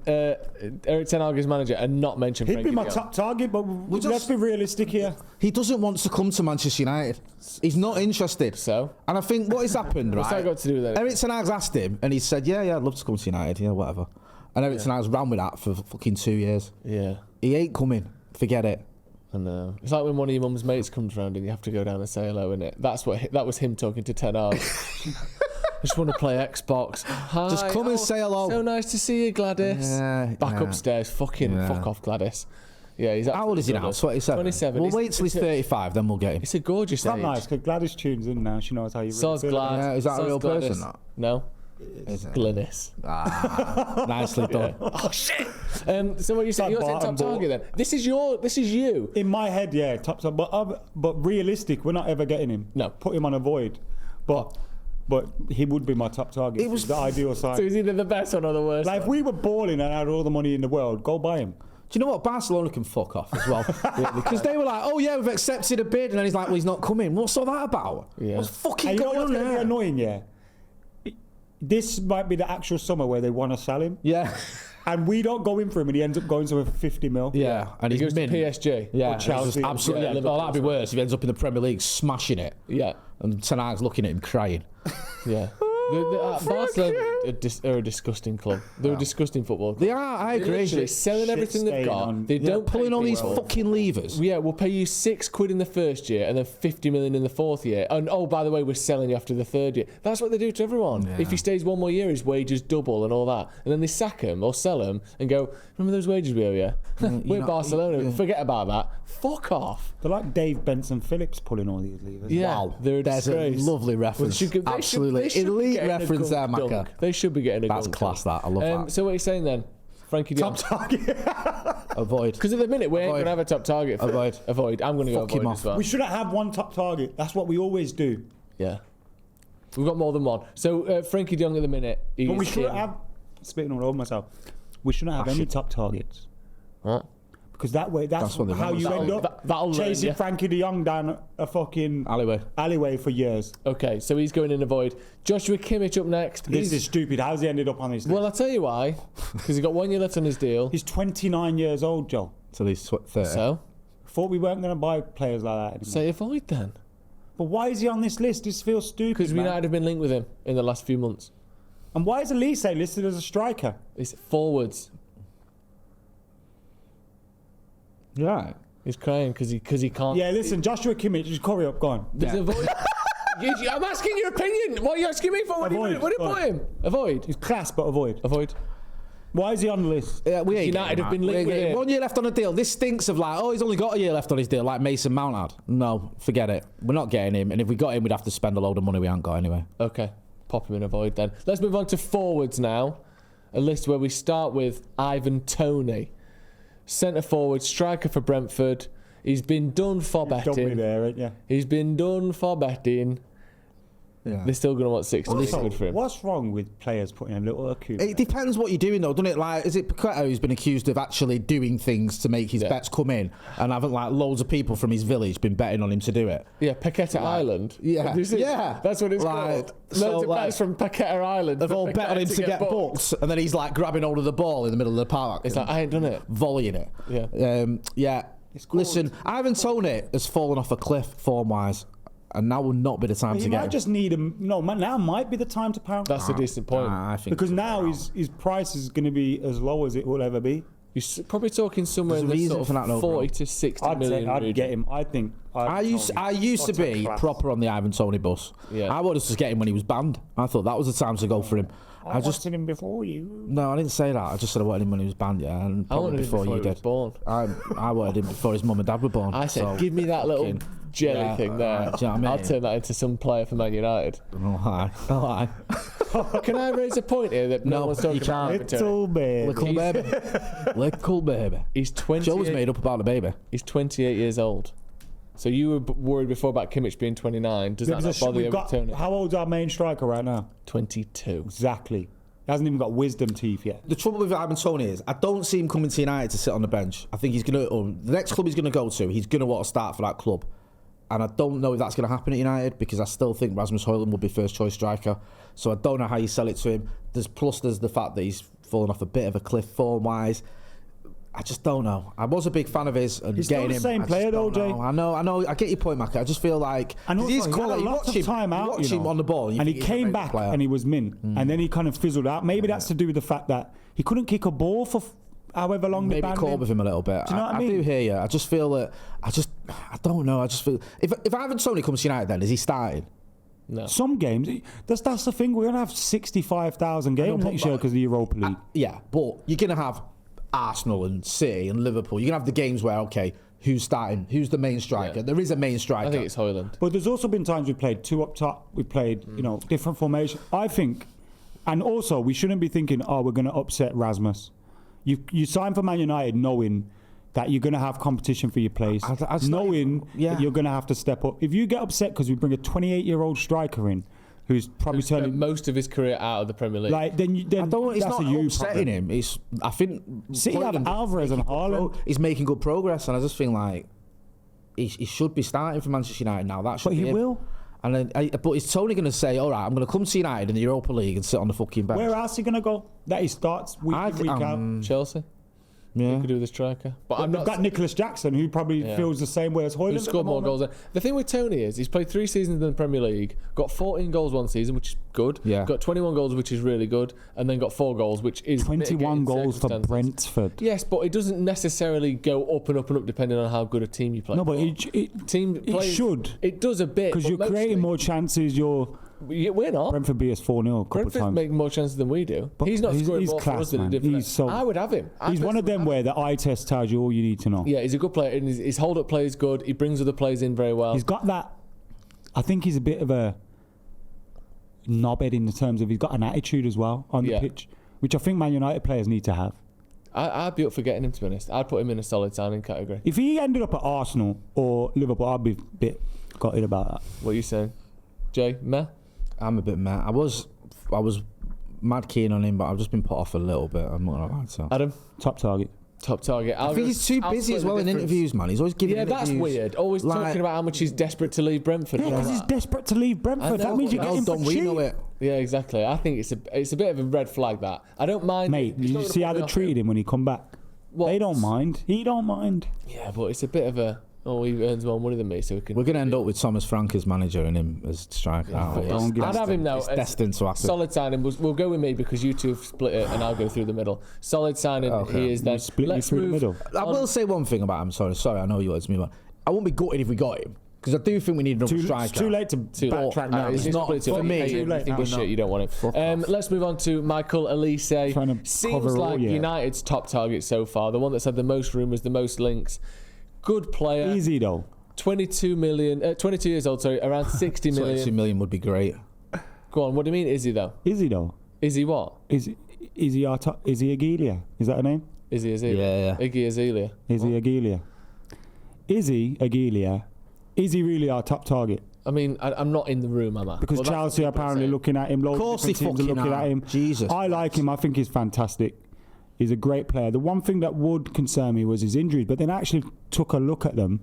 Eric Ten Hag as manager and not mention He'd Frankie be my de Jong. top target, but let's be realistic here. He doesn't want to come to Manchester United. He's not interested. So? And I think what has happened, right? What's that got to do with it? Eric Ten Hag's asked him, and he said, yeah, I'd love to come to United, yeah, whatever. And Eric Ten Hag's ran with that for fucking 2 years. Yeah. He ain't coming. Forget it. I know. It's like when one of your mum's mates comes round and you have to go down and say hello, innit? That was him talking to Ten Hag. I just want to play Xbox. Hi, just come and say hello. So nice to see you, Gladys. Yeah, Back upstairs. Fuck off, Gladys. Yeah, he's how old is he now? 27. 27. We'll wait till he's 35, then we'll get him. It's a gorgeous age. That's nice, because Gladys tunes in now. She knows how you So's really feel. Glad. Yeah, is that a real Gladys. person? That? No. Glynis. Nicely done. Yeah. Oh shit! So what you saying? You're saying top target then? This is you. In my head, yeah, top. But realistic, we're not ever getting him. No. Put him on a void. But he would be my top target. It was the ideal side. So he's either the best one or the worst. Like, if we were balling and had all the money in the world, go buy him. Do you know what? Barcelona can fuck off as well. Because they were like, oh yeah, we've accepted a bid. And then he's like, well, he's not coming. What's all that about? Yeah. What's fucking and going on there? You know what's going to be annoying, yeah? This might be the actual summer where they want to sell him. Yeah. And we don't go in for him and he ends up going to for 50 mil. Yeah. And he goes to mint. PSG. Yeah. Or Chelsea. Absolutely. Yeah, Oh, that'd be worse if he ends up in the Premier League smashing it. Yeah. And Ten Hag's looking at him crying. Yeah. Barcelona are a disgusting club. They're a disgusting football club. They are, I agree. They're literally selling everything they've got. They don't pulling pay on these people. fucking levers. Yeah, we'll pay you £6 in the first year and then 50 million in the fourth year. And oh, by the way, we're selling you after the third year. That's what they do to everyone. Yeah. If he stays one more year, his wages double and all that. And then they sack him or sell him and go, remember those wages we owe you? We're Barcelona. Forget about that. Fuck off. They're like Dave Benson Phillips pulling all these levers. Yeah, Wow. they're a There's disgrace. a lovely reference. Absolutely. They should be Elite getting a reference there, gunk Macca. dunk. They should be getting a That's gunk class, dunk. that. I love that. So what are you saying then? Frankie de Jong. Top target. Avoid. Because at the minute, we ain't going to have a top target. Avoid. I'm going to go Fuck him avoid off. as well. We shouldn't have one top target. That's what we always do. Yeah. We've got more than one. So Frankie de Jong at the minute. But we shouldn't have, spitting all over myself, we shouldn't have any top targets. What? Because that way, that's how you end up chasing Frankie de Jong down a fucking alleyway for years. Okay, so he's going in a void. Joshua Kimmich up next. This is stupid. How's he ended up on this list? Well, I'll tell you why. Because he got 1 year left on his deal. He's 29 years old, Joel. So he's 30. So? Thought we weren't going to buy players like that anymore. Say a void then. But why is he on this list? This feels stupid, because United have been linked with him in the last few months. And why is Elise listed as a striker? It's forwards. Yeah. He's crying because he can't. Yeah, listen, Joshua Kimmich, just hurry up, go on. There's a void. I'm asking your opinion. What are you asking me for? What do you put him? Avoid. He's class, but avoid. Avoid. Why is he on the list? United have been linked with him. 1 year left on the deal. This stinks of like, oh, he's only got a year left on his deal, like Mason Mount had. No, forget it. We're not getting him. And if we got him, we'd have to spend a load of money we haven't got anyway. Okay, pop him in avoid then. Let's move on to forwards now. A list where we start with Ivan Toney. Centre forward, striker for Brentford. He's been done for betting. There, ain't you? He's been done for betting. Yeah. They're still going to want 60. Good for him. What's wrong with players putting a little account? It depends what you're doing, though, doesn't it? Like, is it Paqueta who's been accused of actually doing things to make his bets come in, and haven't like loads of people from his village been betting on him to do it? Yeah, Paqueta Island. Yeah, that's what it's called. Loads of bets from Paqueta Island. They've all bet on him to get booked, and then he's like grabbing hold of the ball in the middle of the park. It's like, I ain't done it. Volleying it. Yeah. Listen, Ivan Toney has fallen off a cliff form-wise. And now will not be the time to get him. Might just need him. No, now might be the time to pound. That's a decent point. I think because now his price is going to be as low as it will ever be. You're probably talking somewhere in the sort of 40 to 60 million. I'd get him. I think. I used to be proper on the Ivan Toney bus. Yeah. I wanted to get him when he was banned. I thought that was the time to go for him. I just wanted him before you. No, I didn't say that. I just said I wanted him when he was banned, yeah, and probably before you did. Born. I wanted him before his mum and dad were born. I said, give me that little jelly thing there. Do you know what I mean? I'll turn that into some player for Man United. No lie. Can I raise a point here that no one's talking about? Little baby. He's 20. Joe was made up about the baby. He's 28 years old. So you were worried before about Kimmich being 29. Does that not bother you with Toney? How old's our main striker right now? 22. Exactly. He hasn't even got wisdom teeth yet. The trouble with Ivan Toney is I don't see him coming to United to sit on the bench. I think he's going to, the next club he's going to go to, he's going to want to start for that club. And I don't know if that's going to happen at United because I still think Rasmus Højlund will be first choice striker. So I don't know how you sell it to him. There's the fact that he's fallen off a bit of a cliff form wise. I just don't know. I was a big fan of his and he's getting still the him. Same player though, Jay. I know. I get your point, Macca. I just feel like he's quality. You watch him on the ball, and he came back and he was mint, and then he kind of fizzled out. Maybe that's to do with the fact that he couldn't kick a ball for however long. Maybe caught with him a little bit. Do you know what I mean? I do hear you. I just feel that. I don't know. I just feel if Ivan Toney comes to United, then is he starting? No. Some games, that's the thing. We're gonna have 65,000 games next year because of the Europa League. Yeah, but you're gonna have Arsenal and City and Liverpool. You're gonna have the games where who's starting? Who's the main striker? Yeah. There is a main striker. I think it's Højlund. But there's also been times we played two up top. We played different formations. I think, and also we shouldn't be thinking, we're gonna upset Rasmus. You sign for Man United knowing that you're going to have competition for your place, knowing that you're going to have to step up. If you get upset because we bring a 28-year-old striker in who's probably turning most of his career out of the Premier League, then it's that's not upsetting him. I think City have Alvarez and Haaland. He's making good progress, and I just feel like he should be starting for Manchester United now. But he will. And then, but is Toney going to say, all right, I'm going to come to United in the Europa League and sit on the fucking bench? Where else is he going to go? That he starts week in, week out. Chelsea. Yeah, we could do with a striker, but I've got Nicholas Jackson, who probably feels the same way as Højlund. Who scored more goals. The thing with Toney is he's played 3 seasons in the Premier League, got 14 goals one season, which is good. Yeah, got 21 goals, which is really good, and then got 4 goals, which is 21 goals for Brentford. Yes, but it doesn't necessarily go up and up and up depending on how good a team you play. No, but it should. It does a bit because you're creating more chances. We're not. Brentford beat us 4-0 a couple of times. Making more chances than we do. But he's not scoring more for us than he did for them. I would have him. He's one of them where the eye test tells you all you need to know. Yeah, he's a good player. And his hold-up play is good. He brings other players in very well. He's got that. I think he's a bit of a knobhead in terms of he's got an attitude as well on the pitch, which I think Man United players need to have. I'd be up for getting him, to be honest. I'd put him in a solid signing category. If he ended up at Arsenal or Liverpool, I'd be a bit gutted about that. What are you saying? Jay, meh? I'm a bit mad. I was mad keen on him, but I've just been put off a little bit. I'm not gonna lie to you. Adam, Top target. I think he's too busy as well in interviews, man. He's always giving interviews. Yeah, that's weird. Always talking about how much he's desperate to leave Brentford. Yeah, because he's desperate to leave Brentford. That means you get him for cheap. We know it. Yeah, exactly. I think it's a bit of a red flag, that. I don't mind. Mate, did you see how they treated him when he come back? They don't mind. He don't mind. Yeah, but it's a bit of a... Oh, he earns more money than me, so we can... We're going to end up with Thomas Frank as manager and him as striker. I'd have him now. It's destined to happen. Solid signing. We'll go with me because you two have split it and I'll go through the middle. Solid signing. Okay. He is then. Let's through the middle. I will say one thing about him. Sorry, I know you words me, but I won't be gutted if we got him. Because I do think we need another striker. It's too late to backtrack now. It's not for me. Too late. You think shit, you don't want him. Let's move on to Michael Elise. Seems like United's top target so far. The one that's had the most rumours, the most links. Good player. Easy though. 22 years old, sorry, around 60 million. 22 million would be great. Go on, what do you mean, is he though? Is he though? Is he what? Is he Aguilia? Is that her name? Is he Aguilia? Yeah. Iggy Azalea. Is he Aguilia? Is he Aguilia? Is he really our top target? I mean, I'm not in the room, am I? Because Chelsea are apparently looking at him. Loads of different teams are looking at him. Jesus. I like him. I think he's fantastic. He's a great player. The one thing that would concern me was his injuries, but then I actually took a look at them,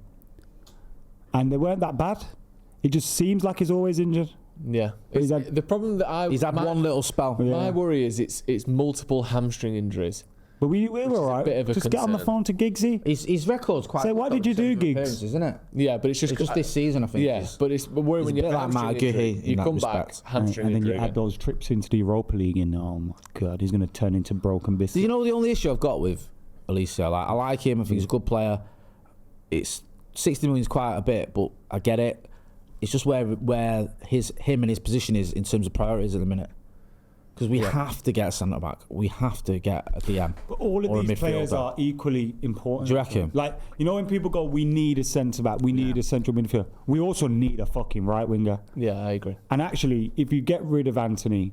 and they weren't that bad. It just seems like he's always injured. Yeah. The problem that he's had one little spell. Yeah. My worry is it's multiple hamstring injuries. But we were all right. Just get on the phone to Giggsy. His record's quite... So what did you do, Giggs? Isn't it? Yeah, but it's just this season, I think. Yeah, but it's worrying when you're hamstring injury. You come back, hamstring and then injury you add those trips into the Europa League, and oh my God, he's going to turn into broken biscuit. Do you know the only issue I've got with Elise? I like him. I think he's a good player. It's 60 million is quite a bit, but I get it. It's just where him and his position is in terms of priorities at the minute. Because we have to get a centre back. We have to get a DM. But all of these players are equally important. Do you reckon? Like, you know, when people go, we need a centre back, we need a central midfielder. We also need a fucking right winger. Yeah, I agree. And actually, if you get rid of Anthony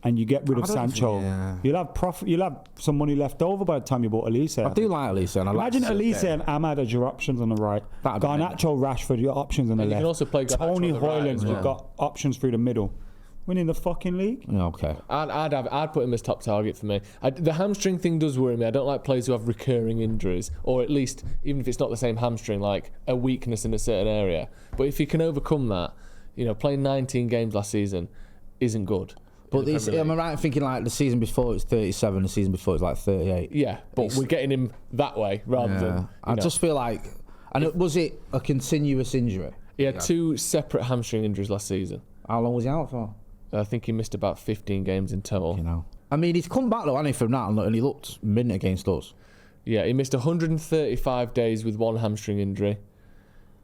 and you get rid of Sancho, you'll have profit. You'll have some money left over by the time you bought Elise. I do like Elise. And imagine Elise and Ahmad as your options on the right. Garnacho, Rashford, your options on the left. You can also play Tony Hoyland, you've got options through the middle. Winning the fucking league. Okay. I'd put him as top target for me. The hamstring thing does worry me. I don't like players who have recurring injuries, or at least even if it's not the same hamstring, like a weakness in a certain area. But if you can overcome that, you know, playing 19 games last season isn't good. But am I right in thinking like the season before it was 37, the season before it was like 38? Yeah, but we're getting him that way rather than. I just feel like, was it a continuous injury? He had 2 separate hamstring injuries last season. How long was he out for? I think he missed about 15 games in total. You know, I mean, he's come back though, hasn't he, from that, and he looked mint against us. Yeah, he missed 135 days with 1 hamstring injury.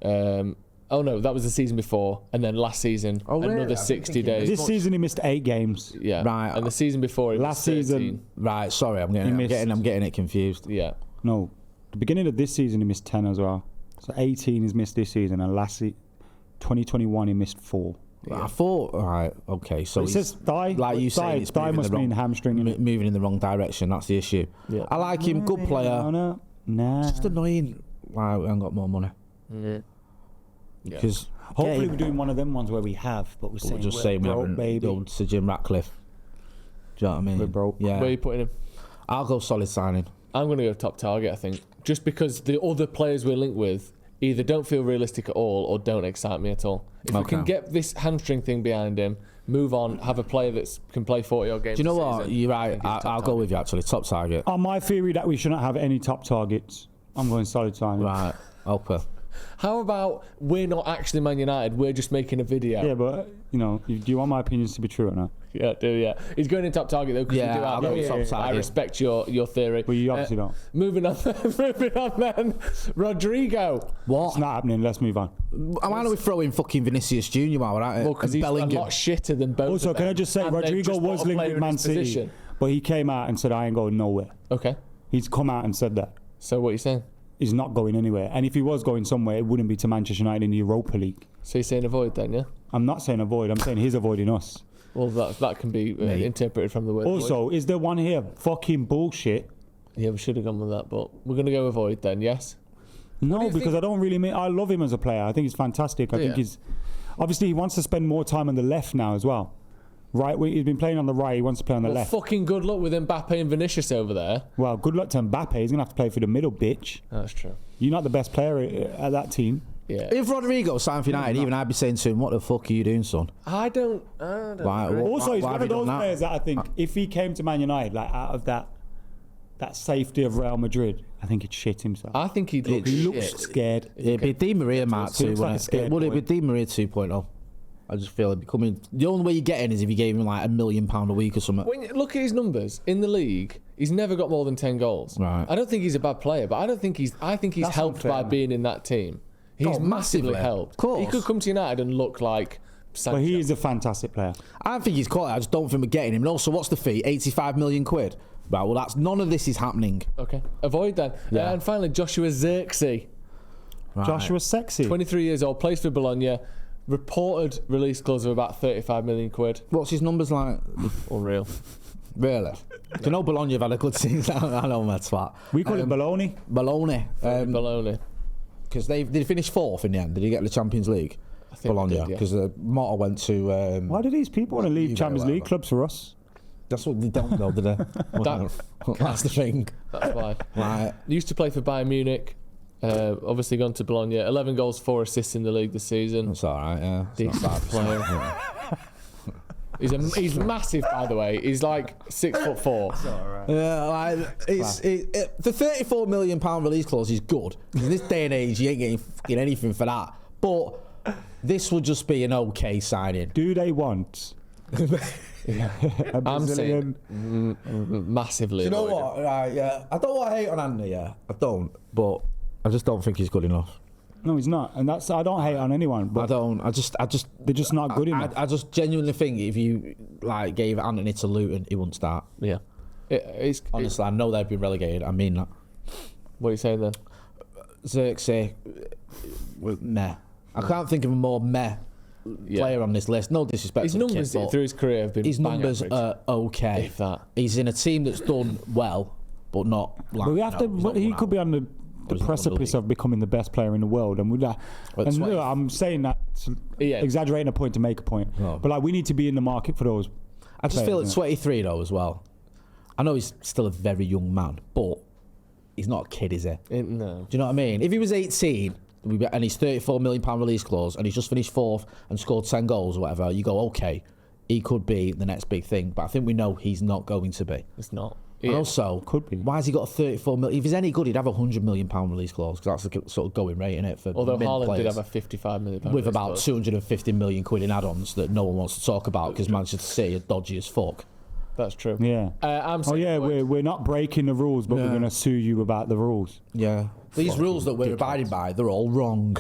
Oh no, that was the season before, and then last season another 60 days. This season he missed 8 games. Yeah, right. And the season before he last missed 13. season. Right, sorry, I'm getting it confused. Yeah. No, the beginning of this season he missed 10 as well. So 18 he's missed this season, and 2021 he missed 4. Yeah. I thought, right, okay, so it's just thigh. Like you say, it's thigh must mean hamstring. Moving in the wrong direction. That's the issue. Yeah. I like him, good player. No. It's just annoying why we haven't got more money. Because hopefully we're doing one of them ones where we have, but we're saying we broke, baby. The old Sir Jim Ratcliffe. Do you know what I mean? We're broke. Yeah. Where are you putting him? I'll go solid signing. I'm going to go top target, I think, just because the other players we're linked with either don't feel realistic at all or don't excite me at all. If we can get this hamstring thing behind him, move on, have a player that can play 40-odd games. Do you know what? Season, you're right. I'll go with you, actually. Top target. On my theory that we shouldn't have any top targets, I'm going solid signing. Right. Okay. How about we're not actually Man United, we're just making a video? Yeah, but, you know, do you want my opinions to be true or not? Yeah, He's going in top target, though, because we do have those. I respect your theory. But you obviously don't. Moving on then. Rodrigo. What? It's not happening. Let's move on. Why don't we throw in fucking Vinicius Junior while we're at it? Well, because he's Bellingham. A lot shitter than both Also, of them. can I just say, Rodrigo was linked with Man City, but he came out and said, I ain't going nowhere. Okay. He's come out and said that. So what are you saying? He's not going anywhere. And if he was going somewhere, it wouldn't be to Manchester United in the Europa League. So you're saying avoid then, yeah? I'm not saying avoid. I'm saying he's avoiding us. Well, that can be interpreted from the word also, avoid. Is there one here fucking bullshit? Yeah, we should have gone with that, but we're going to go avoid then, yes? No, because I don't really mean... I love him as a player. I think he's fantastic. I think he's... Obviously, he wants to spend more time on the left now as well. Right, he's been playing on the right. He wants to play on the left. Fucking good luck with Mbappe and Vinicius over there. Well, good luck to Mbappe. He's gonna have to play for the middle, bitch. That's true. You're not the best player at that team. Yeah. If Rodrigo signed for United, even I'd be saying to him, "What the fuck are you doing, son?" I don't. Also, he's one of those players that I think, if he came to Man United, like out of that safety of Real Madrid, I think he'd shit himself. I think he'd look He looks scared. It'd be Di Maria Mark 2, would it be Di Maria 2.0? I just feel it becoming... The only way you get in is if you gave him like £1 million a week or something. When you look at his numbers in the league, he's never got more than 10 goals. Right. I don't think he's a bad player, but I think he's That's helped unfair, by man. being in that team. He's massively helped. Of course. He could come to United and look like Sancho. But he is a fantastic player. I think he's quite... I just don't think we're getting him. And also, what's the fee? 85 million quid? Right, well, that's none of this is happening. Okay. Avoid that. Yeah. And finally, Joshua Zirkzee. Right. Joshua's sexy. 23 years old, plays for Bologna. Reported release clause of about 35 million quid. What's his numbers like? Unreal. Really? Do you know Bologna have had a good season? I know that's what. We call it Bologna. Bologna. Bologna. Because they finish fourth in the end. Did he get the Champions League? I think Bologna. Because Motta went to... Why do these people want to leave Champions League clubs for us? That's what they don't know, do they? That's the thing. That's why. Right. Used to play for Bayern Munich. Obviously gone to Bologna. 11 goals, 4 assists in the league this season. That's all right, yeah. Decent player. He's massive, by the way. He's like 6'4". That's all right. Yeah, like the £34 million release clause is good. In this day and age, you ain't getting fucking anything for that. But this would just be an okay signing. Do they want? I'm saying massively. Do you know what? Right, yeah. I don't want to hate on Andy, yeah. I don't, but I just don't think he's good enough. No, he's not, and I don't hate on anyone. But I just they're just not good enough. I just genuinely think if you like gave Anthony to Luton, he wouldn't start. Yeah, honestly, I know they've been relegated. I mean that. What are you saying then? Zirkzee, meh. I can't think of a more meh player on this list. No disrespect. His numbers through his career have been. His numbers are okay. If that. He's in a team that's done well, but not. Like, but we have to. He could be on the precipice of becoming the best player in the world, and with that, I'm saying that exaggerating a point to make a point. No. But like, we need to be in the market for those. I just feel at 23 though as well. I know he's still a very young man, but he's not a kid, is he? No. Do you know what I mean? If he was 18 and he's £34 million release clause and he's just finished fourth and scored 10 goals or whatever, you go, okay, he could be the next big thing. But I think we know he's not going to be. It's not. And also, could be. Why has he got a 34 million? If he's any good, he'd have a £100 million release clause because that's the sort of going rate in it for. Although Haaland players. did have a £55 million with about 250 million quid in add-ons that no one wants to talk about because Manchester City are dodgy as fuck. That's true. Yeah. We're not breaking the rules, but we're going to sue you about the rules. Yeah. These rules that we're abiding by, they're all wrong.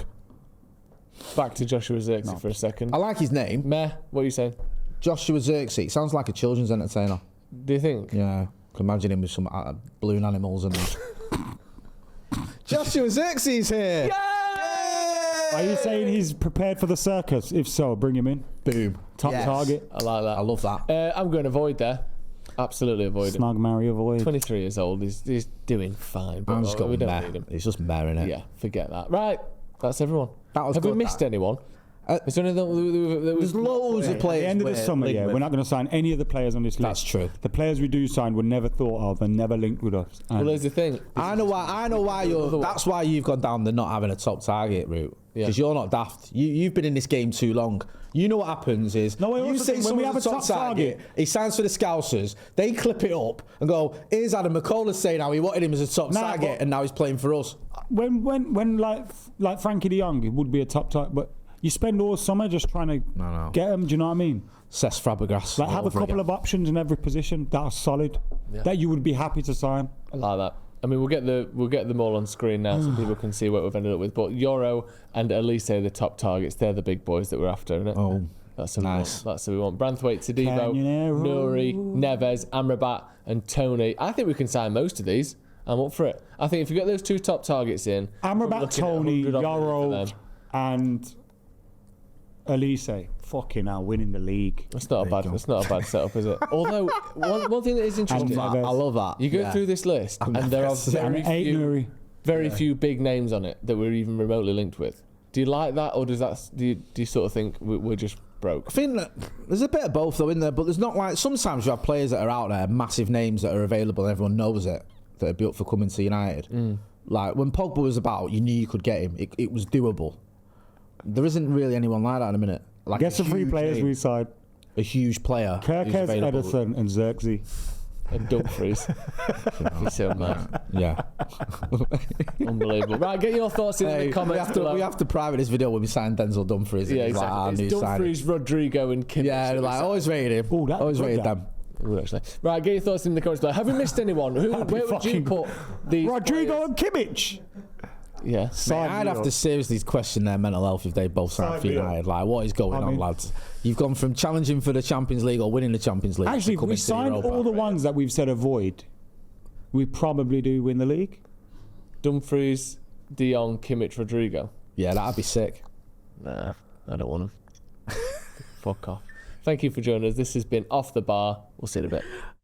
Back to Joshua Zirkzee for a second. I like his name. Meh. What are you saying? Joshua Zirkzee. Sounds like a children's entertainer. Do you think? Yeah. I can imagine him with some balloon animals and. Joshua Zirkzee's here. Yay! Are you saying he's prepared for the circus? If so, bring him in. Boom. Top target. I like that. I love that. I'm going to avoid there. Absolutely avoid Snug, marry, avoid. 23 years old. He's doing fine. But I'm just going we don't need him. He's just marrying it. Yeah, forget that. Right. That's everyone. Have we missed anyone? Is there anything there's loads of players. At the end of the summer, we're not going to sign any of the players on this list. That's true. The players we do sign were never thought of and never linked with us. Well, there's the thing. I know why you're. That's why you've gone down the not having a top target route. Because you're not daft. You've been in this game too long. You know what happens is you say when we have a top target, he signs for the Scousers. They clip it up and go, "Here's Adam McCullough saying how he wanted him as a top target, and now he's playing for us." When like Frankie De Jong, it would be a top target, but you spend all summer just trying to get him. Do you know what I mean? Cesc Fabregas. Like have a couple of options in every position that are solid, that you would be happy to sign. I like that. I mean, we'll get them all on screen now so people can see what we've ended up with. But Yoro and Elise are the top targets. They're the big boys that we're after, isn't it? Oh, that's what nice. That's what we want. Branthwaite, Todibo, Nouri, Neves, Amrabat, and Tony. I think we can sign most of these. I'm up for it. I think if you get those two top targets in, Amrabat, Tony, Yoro, and Elise, fucking hell, winning the league. That's not a bad setup, is it? Although one thing that is interesting, I love that. You go through this list, and there are very few big names on it that we're even remotely linked with. Do you like that, or do you sort of think we're just broke? I think that there's a bit of both though in there, but there's not like sometimes you have players that are out there, massive names that are available, and everyone knows it, that would be up for coming to United. Like when Pogba was about, you knew you could get him. It was doable. There isn't really anyone like that in a minute. Like guess the 3 players we signed. A huge player. Kirkes, Ederson, and Xerxes. And Dumfries. He's so mad. Yeah. Unbelievable. Right, get your thoughts in the comments. We have to private this video when we signed Denzel Dumfries. Yeah, exactly. It's Dumfries, Rodrigo, and Kimmich. Yeah, like always rated him. Always rated them. Ooh, actually. Right, get your thoughts in the comments below. Have we missed anyone? Where would you put these Rodrigo and Kimmich? Yeah. Mate, I'd have to seriously question their mental health if they both signed for United. Like, what is going on, lads? You've gone from challenging for the Champions League or winning the Champions League. Actually, if we signed all the ones that we've said avoid, we probably do win the league. Dumfries, De Jong, Kimmich, Rodrigo. Yeah, that'd be sick. Nah, I don't want them. Fuck off. Thank you for joining us. This has been Off the Bar. We'll see you in a bit.